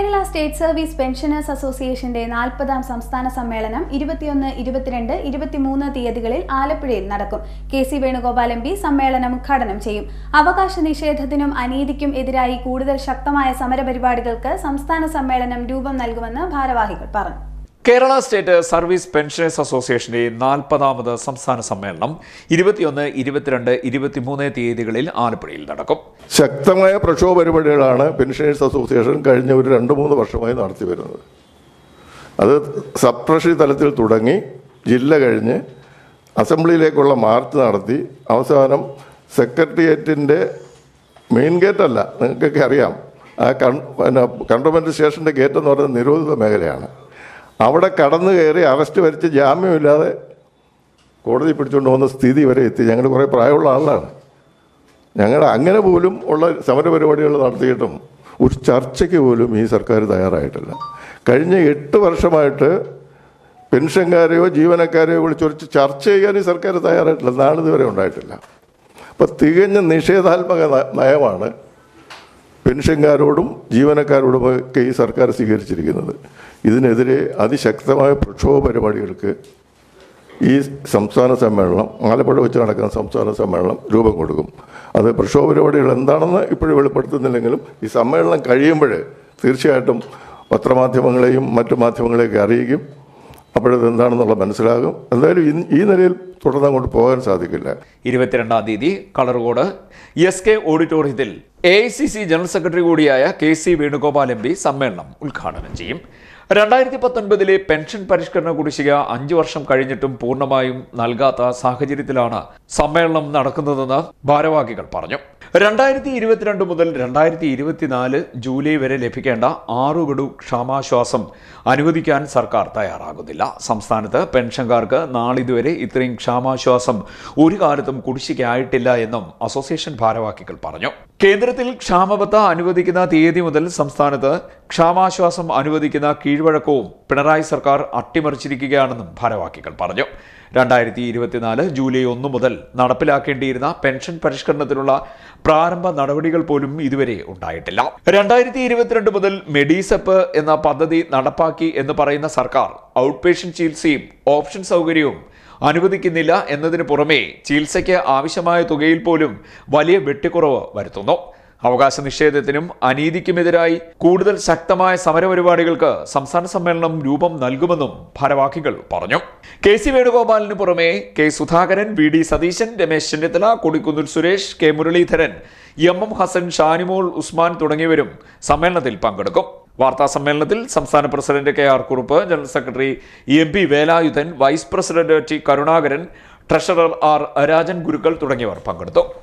Kerala state service pensioners അസോസിയേഷന്റെ 40ാം സംസ്ഥാന സമ്മേളനം 21, 22, 23 തീയതികളിൽ ആലപ്പുഴയിൽ നടക്കും. കെ.സി. വേണുഗോപാൽ എം.പി. സമ്മേളനം ഉദ്ഘാടനം ചെയ്യും. അവകാശ നിഷേധത്തിനും അനീതിക്കും എതിരായി കൂടുതൽ ശക്തമായ സമരപരിപാടികൾക്ക് സംസ്ഥാന സമ്മേളനം രൂപം നൽകുമെന്ന് ഭാരവാഹികൾ പറഞ്ഞു. കേരള സ്റ്റേറ്റ് സർവീസ് പെൻഷനേഴ്സ് അസോസിയേഷന്റെ 40ാമത് സംസ്ഥാന സമ്മേളനം 21, 22, 23 തീയതികളിൽ ആലപ്പുഴയിൽ നടക്കും. ശക്തമായ പ്രക്ഷോഭ പരിപാടികളാണ് പെൻഷനേഴ്സ് അസോസിയേഷൻ കഴിഞ്ഞ ഒരു 2-3 വർഷമായി നടത്തി വരുന്നത്. അത് സബ് ട്രഷറി തലത്തിൽ തുടങ്ങി ജില്ല കഴിഞ്ഞ് അസംബ്ലിയിലേക്കുള്ള മാർച്ച് നടത്തി അവസാനം സെക്രട്ടേറിയറ്റിൻ്റെ മെയിൻ ഗേറ്റല്ല, നിങ്ങൾക്കൊക്കെ അറിയാം, ആ കണ്ടോൺമെൻറ് സ്റ്റേഷൻ്റെ ഗേറ്റ് എന്ന് പറയുന്നത് നിരോധിത മേഖലയാണ്. അവിടെ കടന്നു കയറി അറസ്റ്റ് വരിച്ച് ജാമ്യമില്ലാതെ കോടതി പിടിച്ചുകൊണ്ട് പോകുന്ന സ്ഥിതി വരെ എത്തി. ഞങ്ങൾ കുറേ പ്രായമുള്ള ആളാണ്. ഞങ്ങൾ അങ്ങനെ പോലും ഉള്ള സമരപരിപാടികൾ നടത്തിയിട്ടും ഒരു ചർച്ചയ്ക്ക് പോലും ഈ സർക്കാർ തയ്യാറായിട്ടില്ല. കഴിഞ്ഞ 8 വർഷമായിട്ട് പെൻഷൻകാരെയോ ജീവനക്കാരെയോ വിളിച്ചൊരു ചർച്ച ചെയ്യാൻ ഈ സർക്കാർ തയ്യാറായിട്ടില്ല. നാളിതുവരെ ഉണ്ടായിട്ടില്ല. അപ്പോൾ തികഞ്ഞ നിഷേധാത്മക നയമാണ് പെൻഷൻകാരോടും ജീവനക്കാരോടുമൊക്കെ ഈ സർക്കാർ സ്വീകരിച്ചിരിക്കുന്നത്. ഇതിനെതിരെ അതിശക്തമായ പ്രക്ഷോഭ പരിപാടികൾക്ക് ഈ സംസ്ഥാന സമ്മേളനം, ആലപ്പുഴ വെച്ച് നടക്കുന്ന സംസ്ഥാന സമ്മേളനം രൂപം കൊടുക്കും. അത് പ്രക്ഷോഭ പരിപാടികൾ എന്താണെന്ന് ഇപ്പോഴും വെളിപ്പെടുത്തുന്നില്ലെങ്കിലും ഈ സമ്മേളനം കഴിയുമ്പോൾ തീർച്ചയായിട്ടും പത്രമാധ്യമങ്ങളെയും മറ്റു മാധ്യമങ്ങളെയൊക്കെ അറിയിക്കും. അപ്പോഴത് എന്താണെന്നുള്ള മനസ്സിലാകും. എന്തായാലും ഈ നിലയിൽ തുടർന്ന് അങ്ങോട്ട് പോകാൻ സാധിക്കില്ല. 22-ാം തീയതി കളർകോട് SK ഓഡിറ്റോറിയത്തിൽ AICC ജനറൽ സെക്രട്ടറി കൂടിയായ കെ.സി. വേണുഗോപാൽ എം.പി. സമ്മേളനം ഉദ്ഘാടനം ചെയ്യും. 2019 പെൻഷൻ പരിഷ്കരണ കുടിശ്ശിക 5 വർഷം കഴിഞ്ഞിട്ടും പൂർണ്ണമായും നൽകാത്ത സാഹചര്യത്തിലാണ് സമ്മേളനം നടക്കുന്നതെന്ന് ഭാരവാഹികൾ പറഞ്ഞു. 2022 മുതൽ 2024 ജൂലൈ വരെ ലഭിക്കേണ്ട 6 ഗഡു ക്ഷാമാശ്വാസം അനുവദിക്കാൻ സർക്കാർ തയ്യാറാകുന്നില്ല. സംസ്ഥാനത്ത് പെൻഷൻകാർക്ക് നാളിതുവരെ ഇത്രയും ക്ഷാമാശ്വാസം ഒരു കാലത്തും കുടിശ്ശികയായിട്ടില്ല എന്നും അസോസിയേഷൻ ഭാരവാഹികൾ പറഞ്ഞു. കേന്ദ്രത്തിൽ ക്ഷാമബത്ത അനുവദിക്കുന്ന തീയതി മുതൽ സംസ്ഥാനത്ത് ക്ഷാമാശ്വാസം അനുവദിക്കുന്ന കീഴ്വഴക്കവും പിണറായി സർക്കാർ അട്ടിമറിച്ചിരിക്കുകയാണെന്നും ഭാരവാഹികൾ പറഞ്ഞു. 2024 ജൂലൈ 1 മുതൽ നടപ്പിലാക്കേണ്ടിയിരുന്ന പെൻഷൻ പരിഷ്കരണത്തിനുള്ള പ്രാരംഭ നടപടികൾ പോലും ഇതുവരെ ഉണ്ടായിട്ടില്ല. 2022 മുതൽ മെഡിസെപ്പ് എന്ന പദ്ധതി നടപ്പാക്കി എന്ന് പറയുന്ന സർക്കാർ ഔട്ട് പേഷ്യന്റ് ചികിത്സയും ഓപ്ഷൻ സൗകര്യവും അനുവദിക്കുന്നില്ല എന്നതിന് പുറമെ ചികിത്സയ്ക്ക് ആവശ്യമായ തുകയിൽ പോലും വലിയ വെട്ടിക്കുറവ് വരുത്തുന്നു. അവകാശ നിഷേധത്തിനും അനീതിക്കുമെതിരായി കൂടുതൽ ശക്തമായ സമരപരിപാടികൾക്ക് സംസ്ഥാന സമ്മേളനം രൂപം നൽകുമെന്നും ഭാരവാഹികൾ പറഞ്ഞു. കെ.സി. വേണുഗോപാലിന് പുറമെ K. Sudhakaran, V D. Satheesan, Ramesh Chennithala, Kodikunnil Suresh, K. Muraleedharan, M M. Hassan, Shanimol Usman തുടങ്ങിയവരും സമ്മേളനത്തിൽ പങ്കെടുക്കും. വാർത്താ സമ്മേളനത്തിൽ സംസ്ഥാന president K R. Kurup, general secretary M P. Velayudhan, vice president T. Karunakaran, treasurer R. Rajan Gurukkal തുടങ്ങിയവർ പങ്കെടുത്തു.